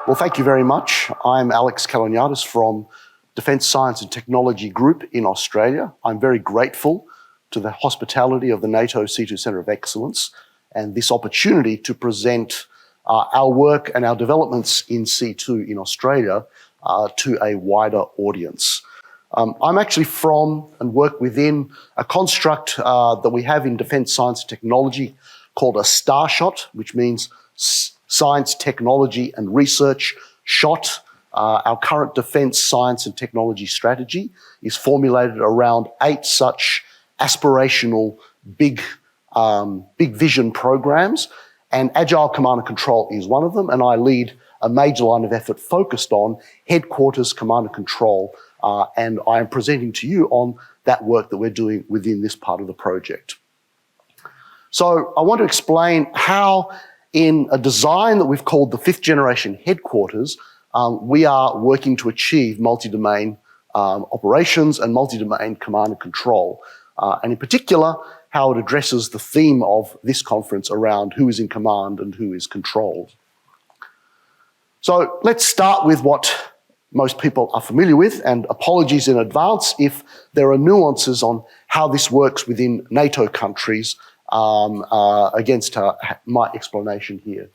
Well, thank you very much. I'm Alex Kalloniatis from Defence Science and Technology Group in Australia. I'm very grateful to the hospitality of the NATO C2 Centre of Excellence and this opportunity to present our work and our developments in C2 in Australia to a wider audience. I'm actually from and work within a construct that we have in Defence Science and Technology called a STAR-SHOT, which means Science, Technology and Research SHOT. Our current Defence Science and Technology strategy is formulated around 8 such aspirational big vision programs, and Agile Command and Control is one of them, and I lead a major line of effort focused on headquarters command and control, and I am presenting to you on that work that we're doing within this part of the project. So I want to explain how in a design that we've called the 5th generation headquarters, we are working to achieve multi-domain operations and multi-domain command and control, and in particular, how it addresses the theme of this conference around who is in command and who is controlled. So let's start with what most people are familiar with, and apologies in advance if there are nuances on how this works within NATO countries against my explanation here.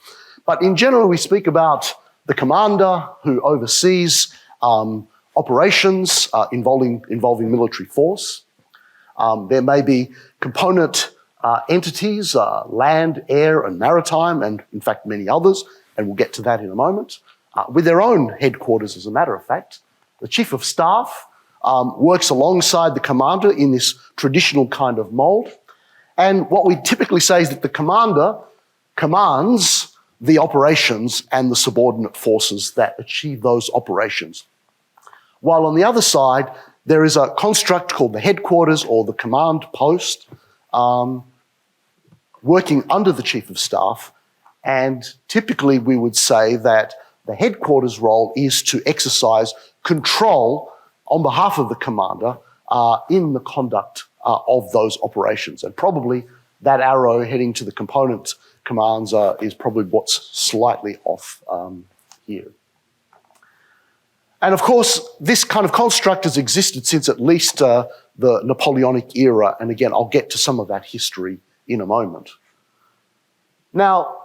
But in general, we speak about the commander who oversees operations involving military force. There may be component entities, land, air and maritime, and in fact many others, and we'll get to that in a moment, with their own headquarters as a matter of fact. The Chief of Staff works alongside the commander in this traditional kind of mould. And what we typically say is that the commander commands the operations and the subordinate forces that achieve those operations. While on the other side, there is a construct called the headquarters or the command post, working under the Chief of Staff. And typically we would say that the headquarters role is to exercise control on behalf of the commander in the conduct of those operations. And probably that arrow heading to the component commands is probably what's slightly off here. And of course, this kind of construct has existed since at least the Napoleonic era. And again, I'll get to some of that history in a moment. Now,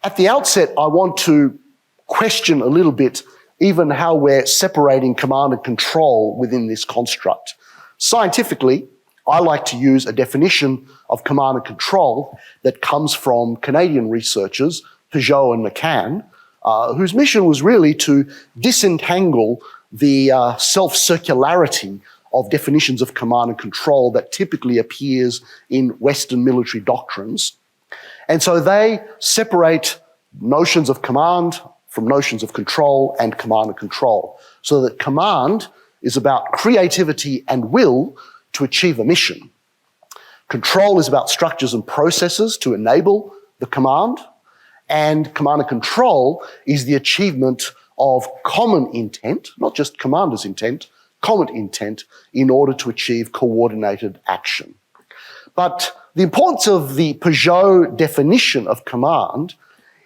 at the outset, I want to question a little bit even how we're separating command and control within this construct. Scientifically, I like to use a definition of command and control that comes from Canadian researchers, Peugeot and McCann, whose mission was really to disentangle the self-circularity of definitions of command and control that typically appears in Western military doctrines. And so they separate notions of command from notions of control and command and control, so that command is about creativity and will to achieve a mission. Control is about structures and processes to enable the command, and command and control is the achievement of common intent, not just commander's intent, common intent in order to achieve coordinated action. But the importance of the Peugeot definition of command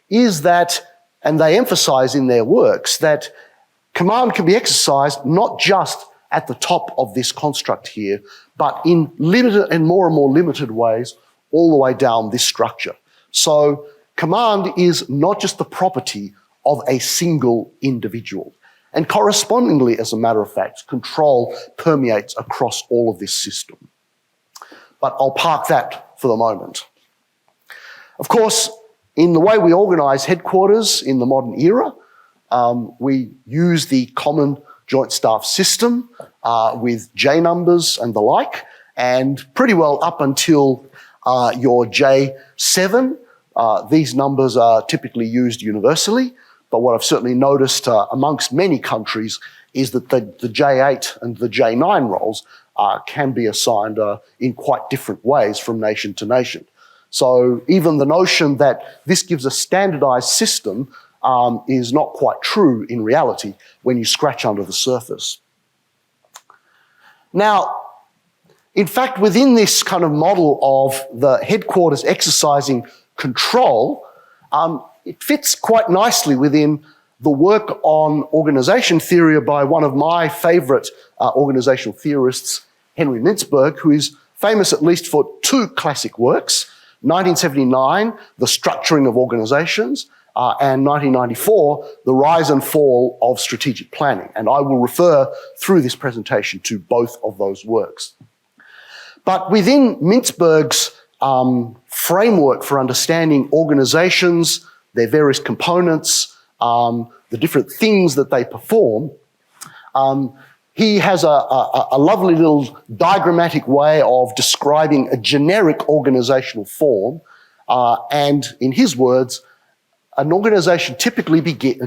is that, and they emphasize in their works, that command can be exercised not just at the top of this construct here, but in limited and more limited ways all the way down this structure. So command is not just the property of a single individual. And correspondingly, as a matter of fact, control permeates across all of this system. But I'll park that for the moment. Of course, in the way we organize headquarters in the modern era, we use the common Joint Staff System with J numbers and the like, and pretty well up until your J7, these numbers are typically used universally, but what I've certainly noticed amongst many countries is that the J8 and the J9 roles can be assigned in quite different ways from nation to nation. So even the notion that this gives a standardized system is not quite true in reality when you scratch under the surface. Now, in fact, within this kind of model of the headquarters exercising control, it fits quite nicely within the work on organisation theory by one of my favourite organisational theorists, Henry Mintzberg, who is famous at least for two classic works, 1979, The Structuring of Organisations, and 1994, The Rise and Fall of Strategic Planning. And I will refer through this presentation to both of those works. But within Mintzberg's framework for understanding organisations, their various components, the different things that they perform, he has a lovely little diagrammatic way of describing a generic organisational form. And in his words, an organisation typically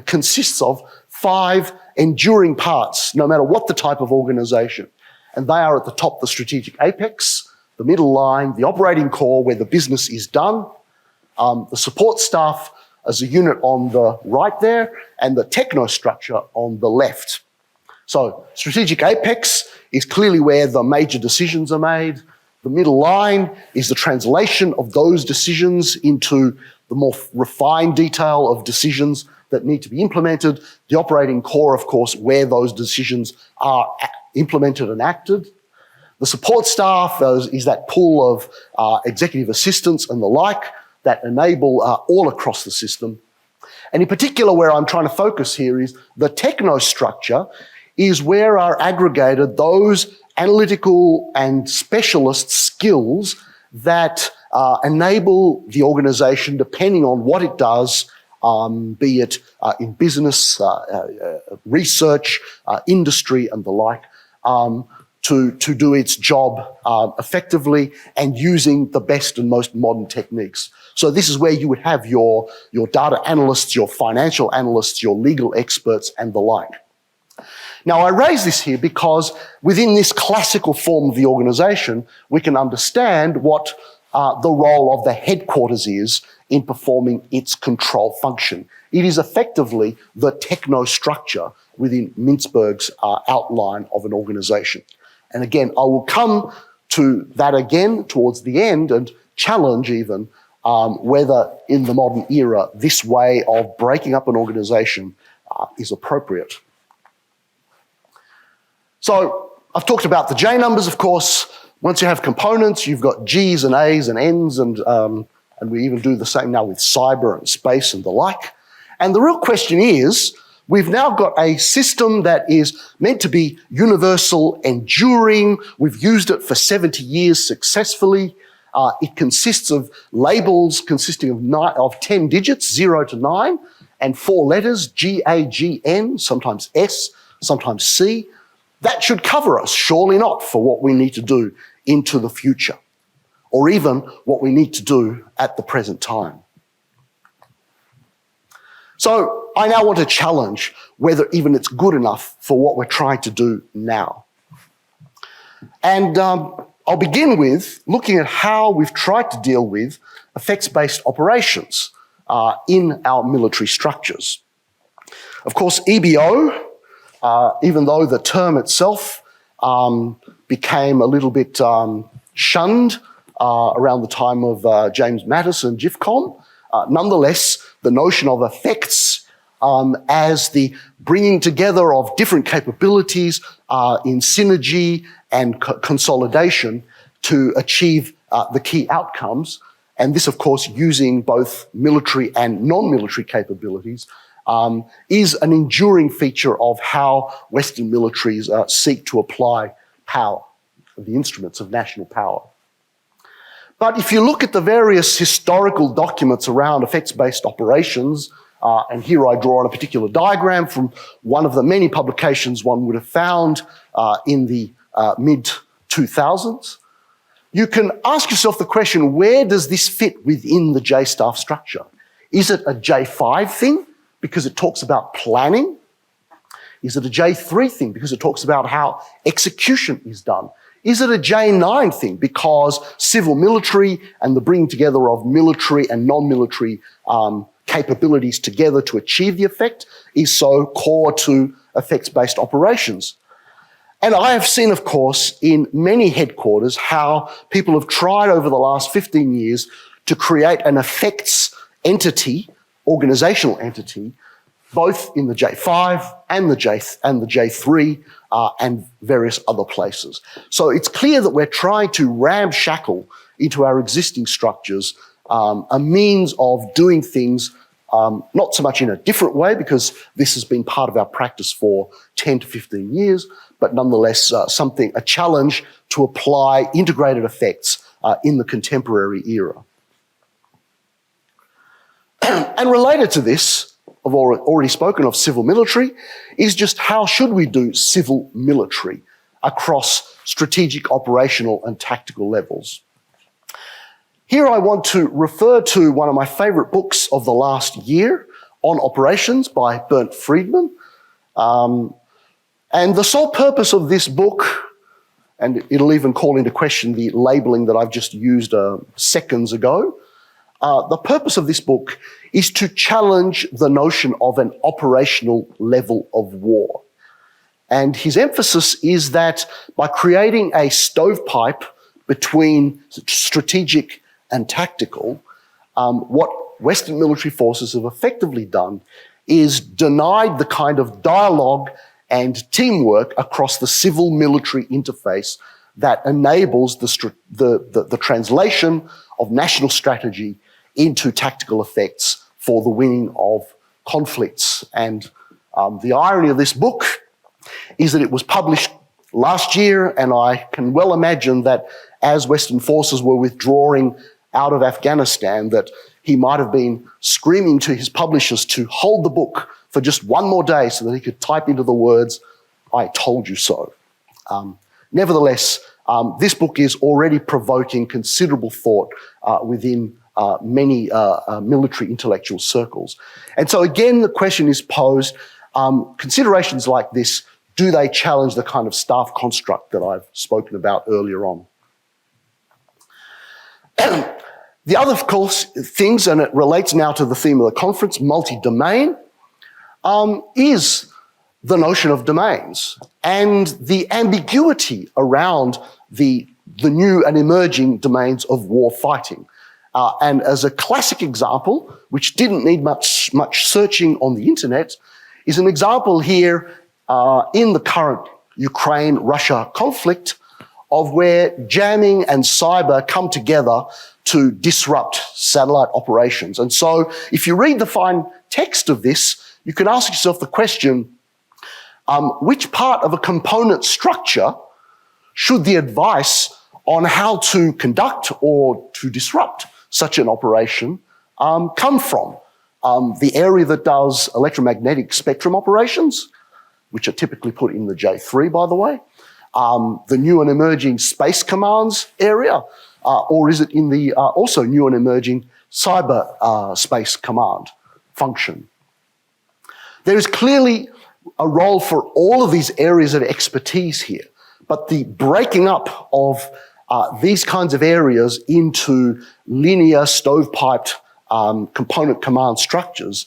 consists of 5 enduring parts, no matter what the type of organisation. And they are at the top, the strategic apex, the middle line, the operating core where the business is done, the support staff as a unit on the right there, and the technostructure on the left. So strategic apex is clearly where the major decisions are made. The middle line is the translation of those decisions into the more refined detail of decisions that need to be implemented. The operating core, of course, where those decisions are implemented and acted. The support staff is that pool of executive assistants and the like that enable all across the system. And in particular, where I'm trying to focus here is the technostructure is where are aggregated those analytical and specialist skills that enable the organisation, depending on what it does, be it in business, research, industry and the like, to do its job effectively and using the best and most modern techniques. So this is where you would have your data analysts, your financial analysts, your legal experts and the like. Now, I raise this here because within this classical form of the organisation, we can understand what the role of the headquarters is in performing its control function. It is effectively the technostructure within Mintzberg's outline of an organisation. And again, I will come to that again towards the end and challenge even whether in the modern era this way of breaking up an organisation is appropriate. So I've talked about the J numbers, of course. Once you have components, you've got Gs and As and Ns, and we even do the same now with cyber and space and the like. And the real question is, we've now got a system that is meant to be universal, enduring. We've used it for 70 years successfully. It consists of labels consisting of 10 digits, 0 to 9, and 4 letters, G, A, G, N, sometimes S, sometimes C. That should cover us, surely not, for what we need to do into the future, or even what we need to do at the present time. So I now want to challenge whether even it's good enough for what we're trying to do now. And I'll begin with looking at how we've tried to deal with effects-based operations in our military structures. Of course, EBO, even though the term itself became a little bit shunned around the time of James Mattis and GIFCOM, nonetheless, the notion of effects as the bringing together of different capabilities in synergy and consolidation to achieve the key outcomes, and this, of course, using both military and non-military capabilities, is an enduring feature of how Western militaries seek to apply power, the instruments of national power. But if you look at the various historical documents around effects-based operations, and here I draw on a particular diagram from one of the many publications one would have found in the mid-2000s, you can ask yourself the question, where does this fit within the J-staff structure? Is it a J5 thing because it talks about planning? Is it a J3 thing because it talks about how execution is done? Is it a J9 thing because civil military and the bringing together of military and non-military capabilities together to achieve the effect is so core to effects-based operations? And I have seen, of course, in many headquarters how people have tried over the last 15 years to create an effects entity, organizational entity, both in the J5 and the J3 and various other places. So it's clear that we're trying to ramshackle into our existing structures a means of doing things not so much in a different way, because this has been part of our practice for 10 to 15 years, but nonetheless a challenge to apply integrated effects in the contemporary era. And related to this, I've already spoken of civil military, is just how should we do civil military across strategic, operational and tactical levels. Here I want to refer to one of my favourite books of the last year, On Operations by Bernd Friedman. And the sole purpose of this book, and it'll even call into question the labelling that I've just used seconds ago, the purpose of this book is to challenge the notion of an operational level of war. And his emphasis is that by creating a stovepipe between strategic and tactical, what Western military forces have effectively done is denied the kind of dialogue and teamwork across the civil-military interface that enables the translation of national strategy into tactical effects for the winning of conflicts. And the irony of this book is that it was published last year, and I can well imagine that as Western forces were withdrawing out of Afghanistan, that he might have been screaming to his publishers to hold the book for just one more day so that he could type into the words, "I told you so." Nevertheless, this book is already provoking considerable thought within many military intellectual circles. And so again, the question is posed, considerations like this, do they challenge the kind of staff construct that I've spoken about earlier on? The other, of course, things, and it relates now to the theme of the conference, multi-domain, is the notion of domains and the ambiguity around the new and emerging domains of war fighting. And as a classic example, which didn't need much searching on the internet, is an example here in the current Ukraine-Russia conflict of where jamming and cyber come together to disrupt satellite operations. And so if you read the fine text of this, you can ask yourself the question, which part of a component structure should the advice on how to conduct or to disrupt such an operation come from? The area that does electromagnetic spectrum operations, which are typically put in the J3, by the way, the new and emerging space commands area, or is it in the also new and emerging cyber space command function? There is clearly a role for all of these areas of expertise here, but the breaking up of these kinds of areas into linear stovepiped component command structures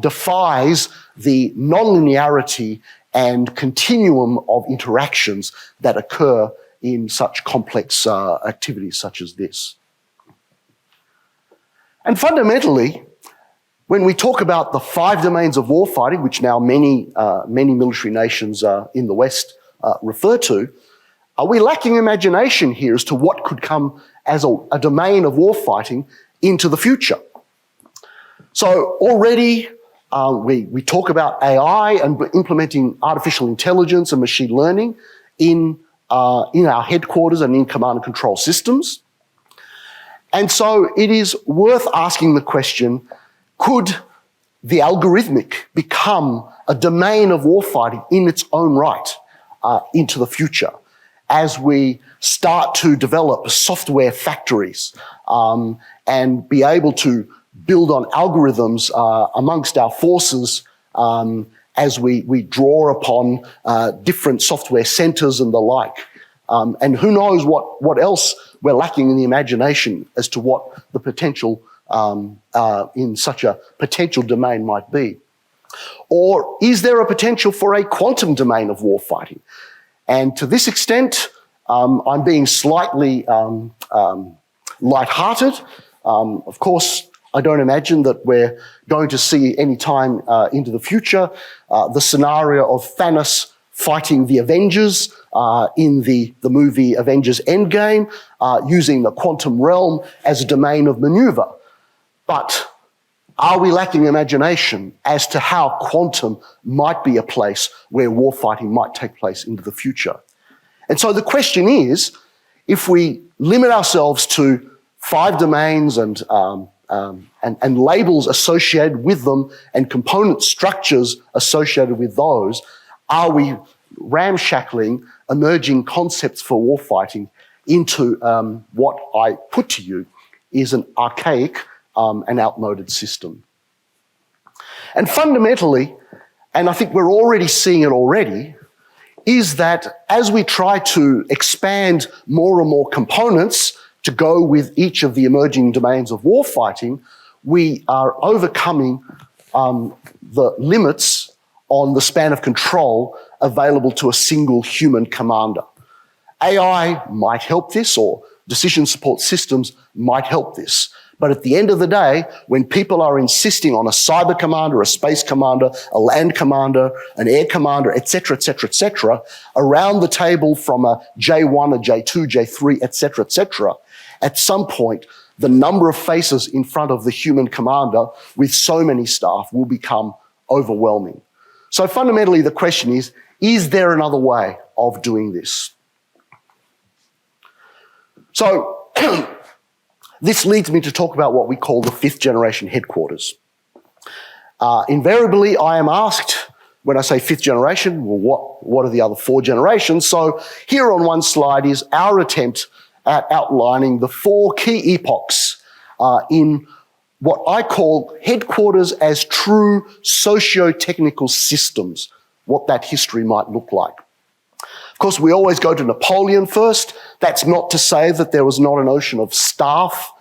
defies the nonlinearity and continuum of interactions that occur in such complex activities such as this. And fundamentally, when we talk about the 5 domains of warfighting, which now many military nations in the West refer to, are we lacking imagination here as to what could come as a domain of warfighting into the future? So already we talk about AI and implementing artificial intelligence and machine learning in our headquarters and in command and control systems. And so it is worth asking the question, could the algorithmic become a domain of warfighting in its own right into the future as we start to develop software factories and be able to build on algorithms amongst our forces as we draw upon different software centers and the like. And who knows what else we're lacking in the imagination as to what the potential in such a potential domain might be. Or is there a potential for a quantum domain of warfighting? And to this extent, I'm being slightly lighthearted. Of course, I don't imagine that we're going to see any time into the future the scenario of Thanos fighting the Avengers in the movie Avengers Endgame, using the quantum realm as a domain of maneuver. But are we lacking imagination as to how quantum might be a place where warfighting might take place into the future? And so the question is, if we limit ourselves to 5 domains and labels associated with them and component structures associated with those, are we ramshackling emerging concepts for warfighting into what I put to you is an archaic and outmoded system? And fundamentally, and I think we're already seeing it already, is that as we try to expand more and more components to go with each of the emerging domains of warfighting, we are overcoming the limits on the span of control available to a single human commander. AI might help this, or decision support systems might help this. But at the end of the day, when people are insisting on a cyber commander, a space commander, a land commander, an air commander, etc., around the table from a J1, a J2, J3, etc., at some point, the number of faces in front of the human commander with so many staff will become overwhelming. So fundamentally, the question is there another way of doing this? So this leads me to talk about what we call the 5th generation headquarters. Invariably, I am asked, when I say 5th generation, well, what are the other 4 generations? So here on one slide is our attempt at outlining the 4 key epochs in what I call headquarters as true socio-technical systems, what that history might look like. Of course, we always go to Napoleon first. That's not to say that there was not an ocean of staff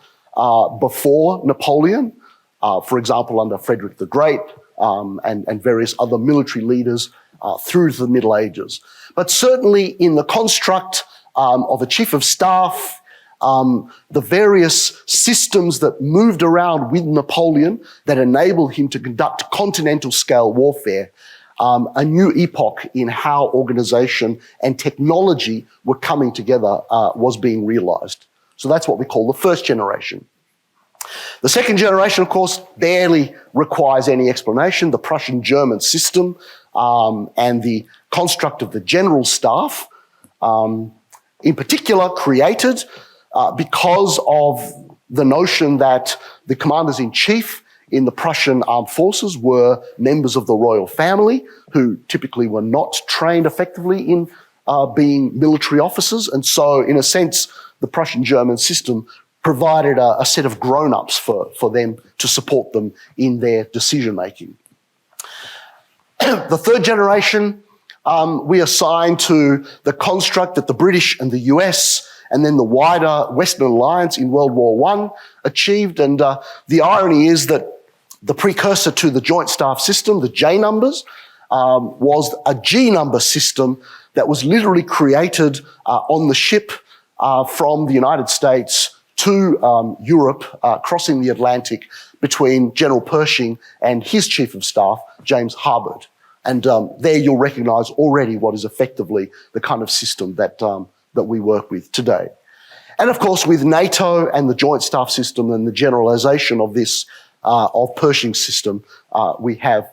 before Napoleon, for example, under Frederick the Great and various other military leaders through the Middle Ages. But certainly in the construct of a chief of staff, the various systems that moved around with Napoleon that enabled him to conduct continental scale warfare, a new epoch in how organisation and technology were coming together was being realised. So that's what we call the 1st generation. The 2nd generation, of course, barely requires any explanation. The Prussian-German system and the construct of the general staff, in particular, created because of the notion that the commanders-in-chief in the Prussian armed forces were members of the royal family who typically were not trained effectively in being military officers. And so, in a sense, the Prussian-German system provided a set of grown-ups for them to support them in their decision-making. The 3rd generation, we assign to the construct that the British and the US and then the wider Western alliance in World War I achieved. And the irony is that the precursor to the Joint Staff System, the J numbers, was a G number system that was literally created on the ship from the United States to Europe, crossing the Atlantic between General Pershing and his Chief of Staff, James Harbord. And there you'll recognise already what is effectively the kind of system that we work with today. And of course, with NATO and the Joint Staff System and the generalisation of this, of Pershing's system, we have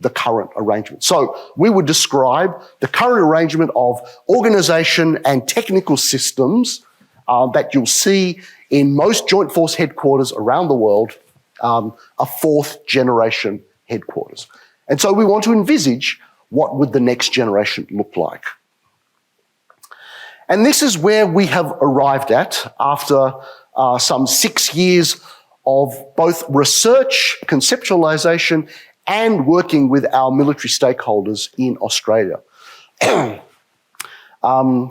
the current arrangement. So we would describe the current arrangement of organisation and technical systems that you'll see in most joint force headquarters around the world, a 4th generation headquarters. And so we want to envisage what would the next generation look like. And this is where we have arrived at after some 6 years of both research, conceptualisation, and working with our military stakeholders in Australia. I'm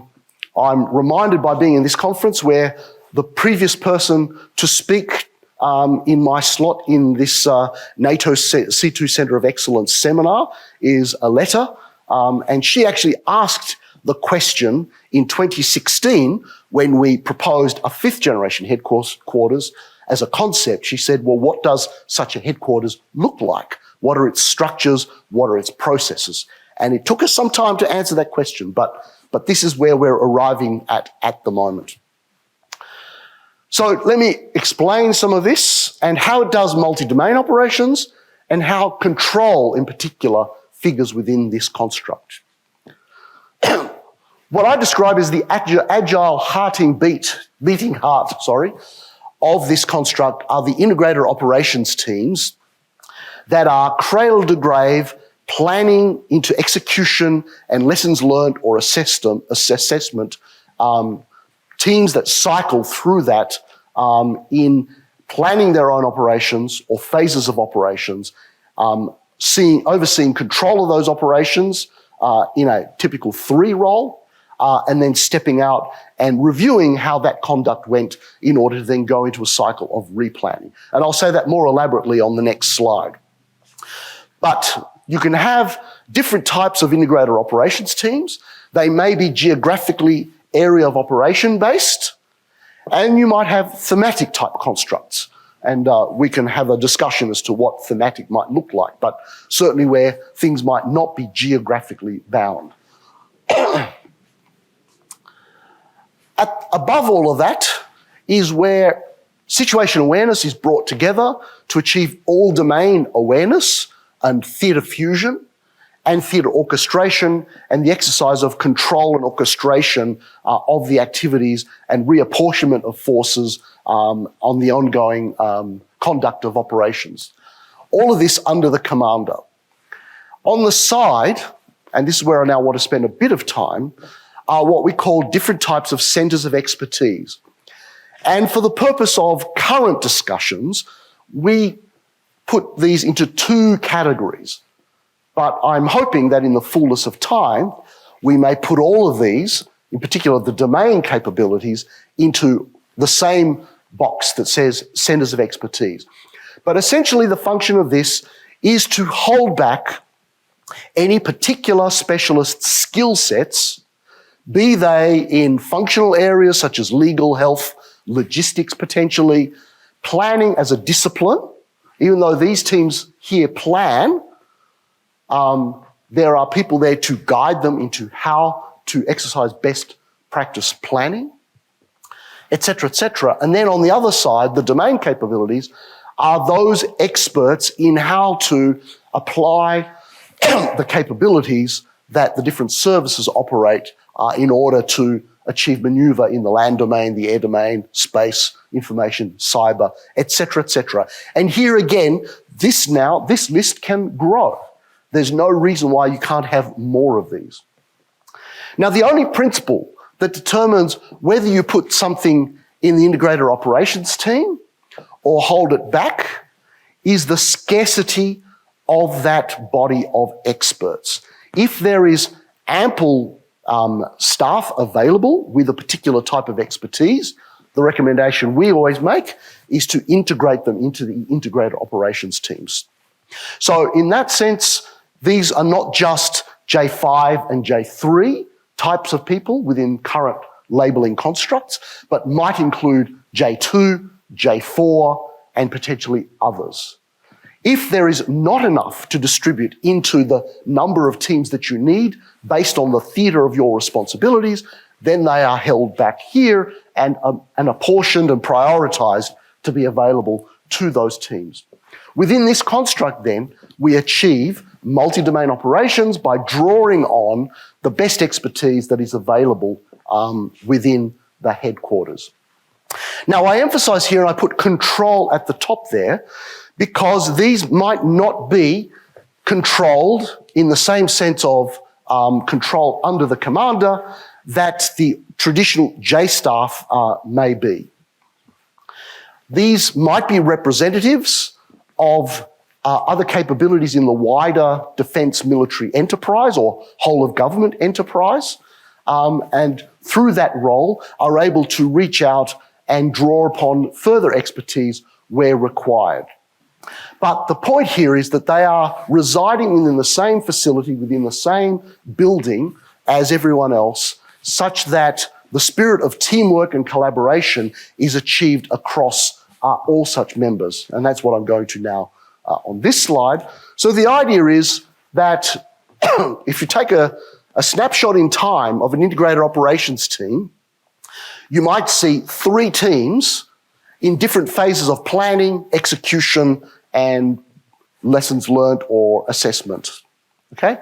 reminded by being in this conference where the previous person to speak in my slot in this NATO C2 Centre of Excellence seminar is Aletta, and she actually asked the question in 2016 when we proposed a 5th generation headquarters as a concept. She said, well, what does such a headquarters look like? What are its structures? What are its processes? And it took us some time to answer that question, but this is where we're arriving at the moment. So let me explain some of this and how it does multi-domain operations and how control in particular figures within this construct. What I describe as the agile beating heart of this construct are the integrated operations teams that are cradle to grave, planning into execution and lessons learned or assessment, teams that cycle through that in planning their own operations or phases of operations, overseeing control of those operations in a typical 3 role, and then stepping out and reviewing how that conduct went in order to then go into a cycle of replanning. And I'll say that more elaborately on the next slide. But you can have different types of integrated operations teams. They may be geographically area of operation based, and you might have thematic type constructs. And we can have a discussion as to what thematic might look like, but certainly where things might not be geographically bound. Above all of that is where situation awareness is brought together to achieve all domain awareness and theatre fusion and theatre orchestration and the exercise of control and orchestration of the activities and reapportionment of forces on the ongoing conduct of operations. All of this under the commander. On the side, and this is where I now want to spend a bit of time, are what we call different types of centres of expertise. And for the purpose of current discussions, we put these into 2 categories. But I'm hoping that in the fullness of time, we may put all of these, in particular the domain capabilities, into the same box that says centres of expertise. But essentially the function of this is to hold back any particular specialist skill sets, be they in functional areas such as legal, health, logistics potentially, planning as a discipline. Even though these teams here plan, there are people there to guide them into how to exercise best practice planning, etc., etc. And then on the other side, the domain capabilities are those experts in how to apply the capabilities that the different services operate in order to achieve manoeuvre in the land domain, the air domain, space, information, cyber, etc., etc. And here again, this list can grow. There's no reason why you can't have more of these. Now, the only principle that determines whether you put something in the integrated operations team or hold it back is the scarcity of that body of experts. If there is ample staff available with a particular type of expertise, the recommendation we always make is to integrate them into the integrated operations teams. So in that sense, these are not just J5 and J3 types of people within current labelling constructs, but might include J2, J4, and potentially others. If there is not enough to distribute into the number of teams that you need based on the theatre of your responsibilities, then they are held back here and apportioned and prioritised to be available to those teams. Within this construct then, we achieve multi-domain operations by drawing on the best expertise that is available within the headquarters. Now, I emphasise here, and I put control at the top there, because these might not be controlled in the same sense of control under the commander that the traditional J staff may be. These might be representatives of other capabilities in the wider defence military enterprise or whole of government enterprise, and through that role are able to reach out and draw upon further expertise where required. But the point here is that they are residing within the same facility, within the same building as everyone else, such that the spirit of teamwork and collaboration is achieved across all such members. And that's what I'm going to now on this slide. So the idea is that if you take a snapshot in time of an integrated operations team, you might see 3 teams in different phases of planning, execution, and lessons learned or assessment. Okay?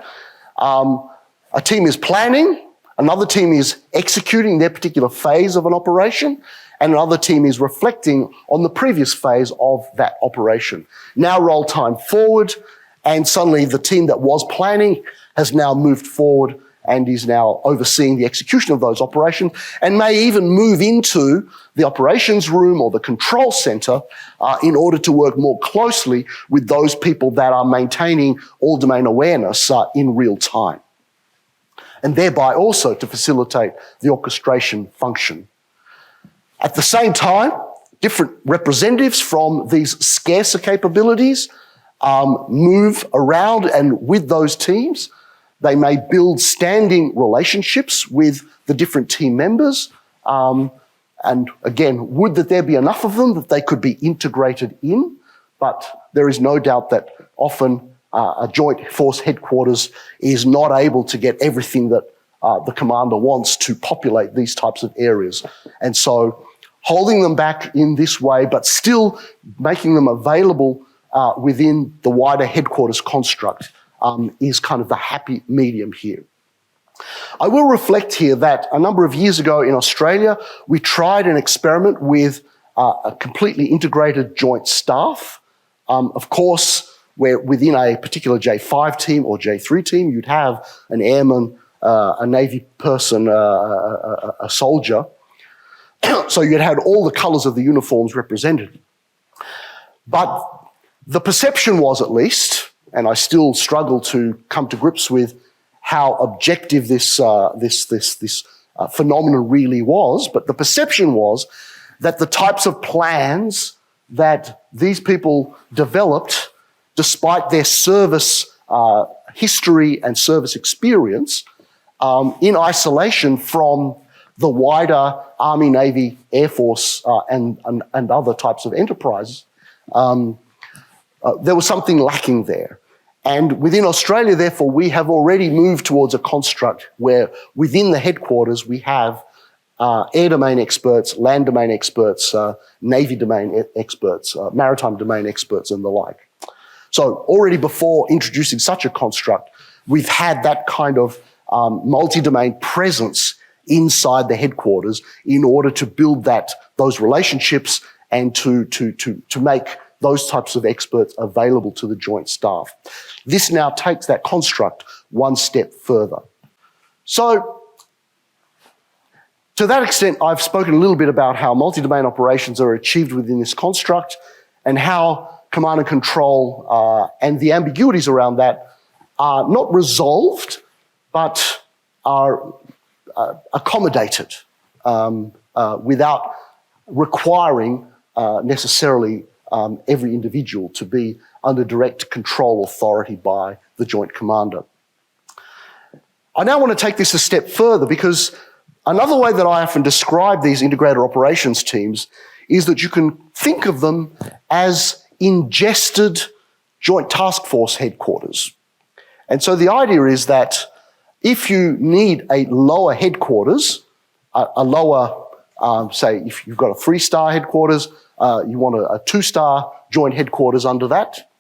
A team is planning, another team is executing their particular phase of an operation, and another team is reflecting on the previous phase of that operation. Now roll time forward, and suddenly the team that was planning has now moved forward and is now overseeing the execution of those operations, and may even move into the operations room or the control center in order to work more closely with those people that are maintaining all domain awareness in real time, and thereby also to facilitate the orchestration function. At the same time, different representatives from these scarcer capabilities move around, and with those teams, they may build standing relationships with the different team members. And again, would that there be enough of them that they could be integrated in, but there is no doubt that often a joint force headquarters is not able to get everything that the commander wants to populate these types of areas. And so holding them back in this way, but still making them available within the wider headquarters construct is kind of the happy medium here. I will reflect here that a number of years ago in Australia, we tried an experiment with a completely integrated joint staff. Of course, where within a particular J5 team or J3 team, you'd have an airman, a Navy person, a soldier. So you'd had all the colours of the uniforms represented. But the perception was, at least, and I still struggle to come to grips with how objective this phenomenon really was, but the perception was that the types of plans that these people developed, despite their service history and service experience, in isolation from the wider Army, Navy, Air Force, and other types of enterprises, there was something lacking there. And within Australia, therefore, we have already moved towards a construct where within the headquarters we have air domain experts, land domain experts, Navy domain experts, maritime domain experts, and the like. So already before introducing such a construct, we've had that kind of multi-domain presence inside the headquarters in order to build those relationships and to make those types of experts available to the joint staff. This now takes that construct one step further. So, to that extent, I've spoken a little bit about how multi-domain operations are achieved within this construct and how command and control and the ambiguities around that are not resolved, but are accommodated without requiring necessarily every individual to be under direct control authority by the Joint Commander. I now want to take this a step further, because another way that I often describe these integrated operations teams is that you can think of them as ingested Joint Task Force headquarters. And so the idea is that if you need a lower headquarters, a lower, say if you've got a 3-star headquarters, you want a 2-star joint headquarters under that.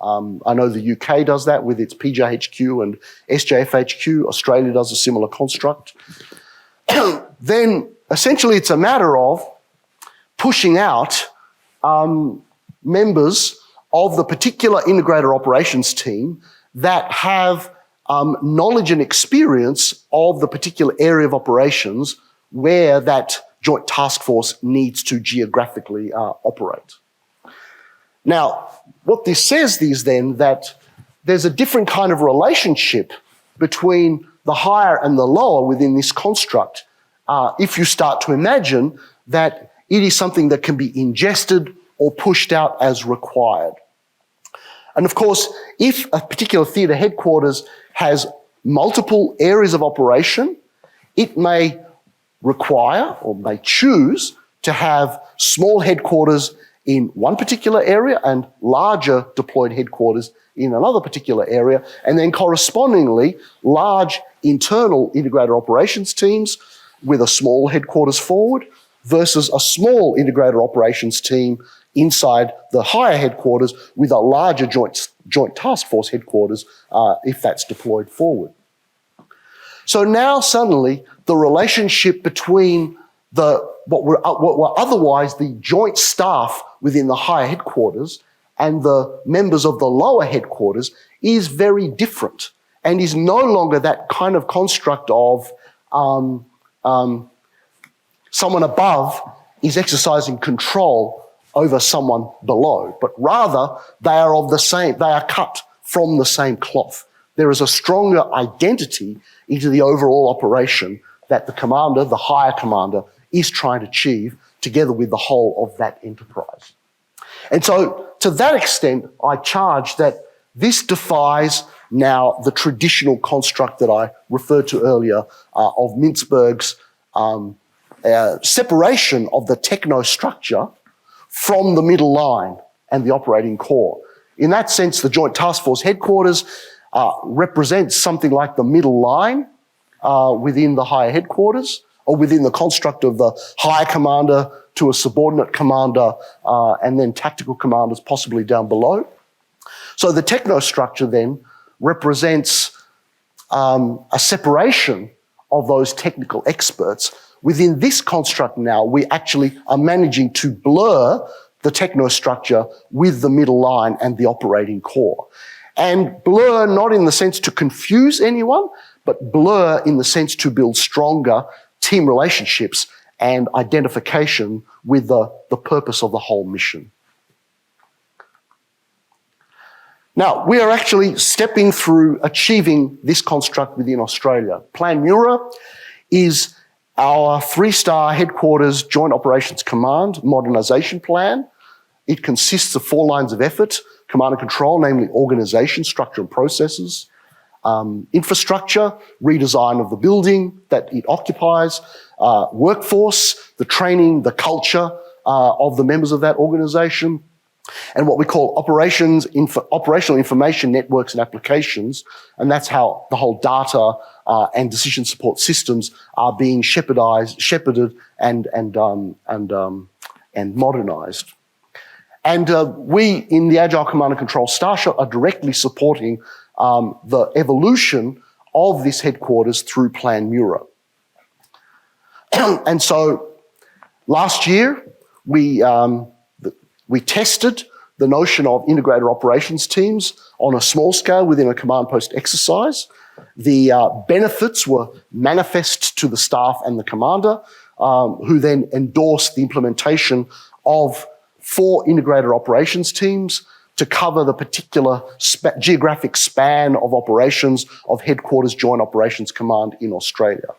I know the UK does that with its PJHQ and SJFHQ. Australia does a similar construct. Then essentially it's a matter of pushing out members of the particular integrated operations team that have knowledge and experience of the particular area of operations where that joint task force needs to geographically operate. Now, what this says is then that there's a different kind of relationship between the higher and the lower within this construct if you start to imagine that it is something that can be ingested or pushed out as required. And of course, if a particular theatre headquarters has multiple areas of operation, it may require or may choose to have small headquarters in one particular area and larger deployed headquarters in another particular area, and then correspondingly large internal integrated operations teams with a small headquarters forward versus a small integrated operations team inside the higher headquarters with a larger joint task force headquarters if that's deployed forward. So now suddenly the relationship between what were otherwise the joint staff within the higher headquarters and the members of the lower headquarters is very different and is no longer that kind of construct of someone above is exercising control over someone below, but rather they are cut from the same cloth. There is a stronger identity into the overall operation that the commander, the higher commander, is trying to achieve together with the whole of that enterprise. And so to that extent, I charge that this defies now the traditional construct that I referred to earlier of Mintzberg's separation of the techno-structure from the middle line and the operating core. In that sense, the Joint Task Force headquarters represents something like the middle line within the higher headquarters, or within the construct of the higher commander to a subordinate commander, and then tactical commanders possibly down below. So the techno-structure then represents a separation of those technical experts. Within this construct now, we actually are managing to blur the techno-structure with the middle line and the operating core. And blur not in the sense to confuse anyone, but blur in the sense to build stronger team relationships and identification with the purpose of the whole mission. Now, we are actually stepping through achieving this construct within Australia. Plan MURA is our 3-star headquarters Joint Operations Command modernisation plan. It consists of 4 lines of effort: command and control, namely organisation, structure and processes; infrastructure, redesign of the building that it occupies; workforce, the training, the culture of the members of that organisation; and what we call operational information networks and applications, and that's how the whole data and decision support systems are being shepherded and modernised. And we in the Agile Command and Control Starship are directly supporting the evolution of this headquarters through Plan MURA. And so last year we tested the notion of integrated operations teams on a small scale within a command post exercise. The benefits were manifest to the staff and the commander, who then endorsed the implementation of 4 integrated operations teams to cover the particular geographic span of operations of Headquarters Joint Operations Command in Australia.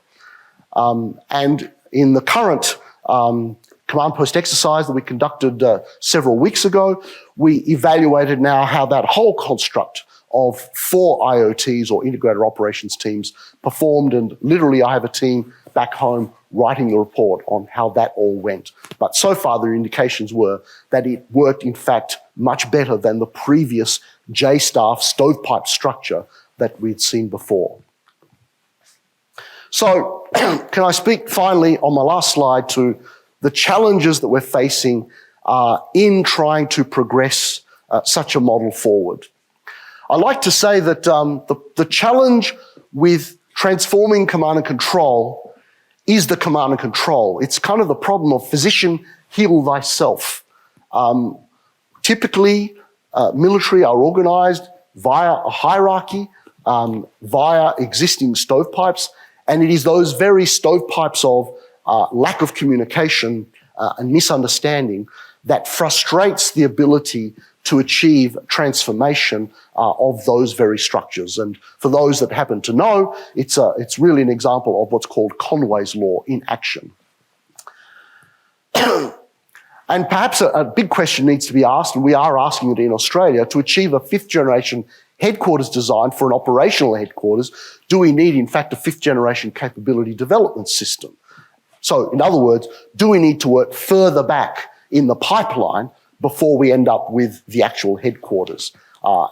And in the current command post exercise that we conducted several weeks ago, we evaluated now how that whole construct of 4 IOTs or integrated operations teams performed, and literally I have a team back home writing the report on how that all went. But so far the indications were that it worked in fact much better than the previous J-staff stovepipe structure that we'd seen before. So can I speak finally on my last slide to the challenges that we're facing in trying to progress such a model forward. I like to say that the challenge with transforming command and control is the command and control. It's kind of the problem of physician, heal thyself. Typically, military are organised via a hierarchy, via existing stovepipes, and it is those very stovepipes of lack of communication and misunderstanding that frustrates the ability to achieve transformation of those very structures. And for those that happen to know, it's really an example of what's called Conway's Law in action. And perhaps a big question needs to be asked, and we are asking it in Australia: to achieve a 5th generation headquarters design for an operational headquarters, do we need, in fact, a fifth-generation capability development system? So, in other words, do we need to work further back in the pipeline before we end up with the actual headquarters?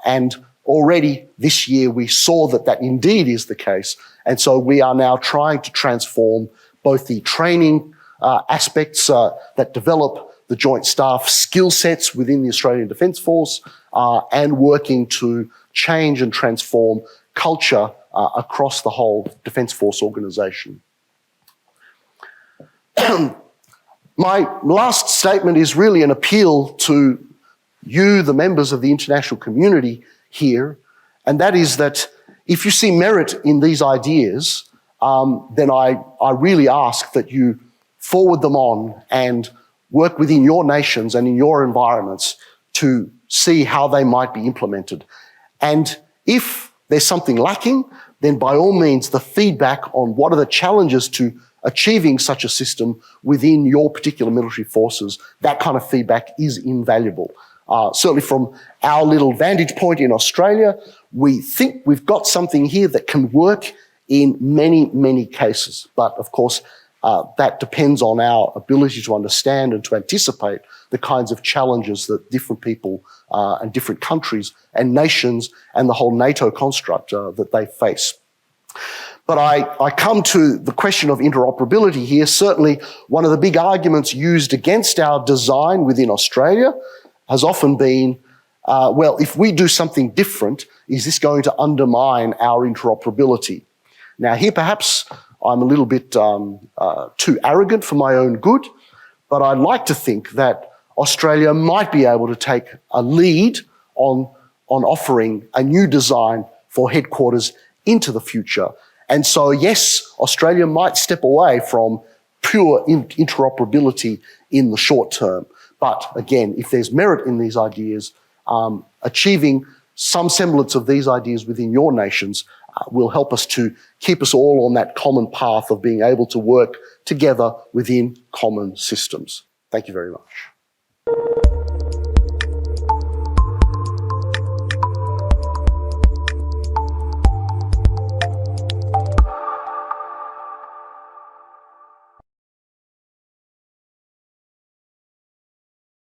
And already this year we saw that that indeed is the case, and so we are now trying to transform both the training aspects that develop the joint staff skill sets within the Australian Defence Force and working to change and transform culture across the whole Defence Force organisation. My last statement is really an appeal to you, the members of the international community here, and that is that if you see merit in these ideas, then I really ask that you forward them on and work within your nations and in your environments to see how they might be implemented. And if there's something lacking, then by all means, the feedback on what are the challenges to achieving such a system within your particular military forces, that kind of feedback is invaluable. Certainly from our little vantage point in Australia, we think we've got something here that can work in many, many cases. But of course, that depends on our ability to understand and to anticipate the kinds of challenges that different people and different countries and nations and the whole NATO construct that they face. But I come to the question of interoperability here. Certainly, one of the big arguments used against our design within Australia has often been, well, if we do something different, is this going to undermine our interoperability? Now, here perhaps I'm a little bit too arrogant for my own good, but I'd like to think that Australia might be able to take a lead on offering a new design for headquarters into the future. And so, yes, Australia might step away from pure interoperability in the short term. But again, if there's merit in these ideas, achieving some semblance of these ideas within your nations will help us to keep us all on that common path of being able to work together within common systems. Thank you very much.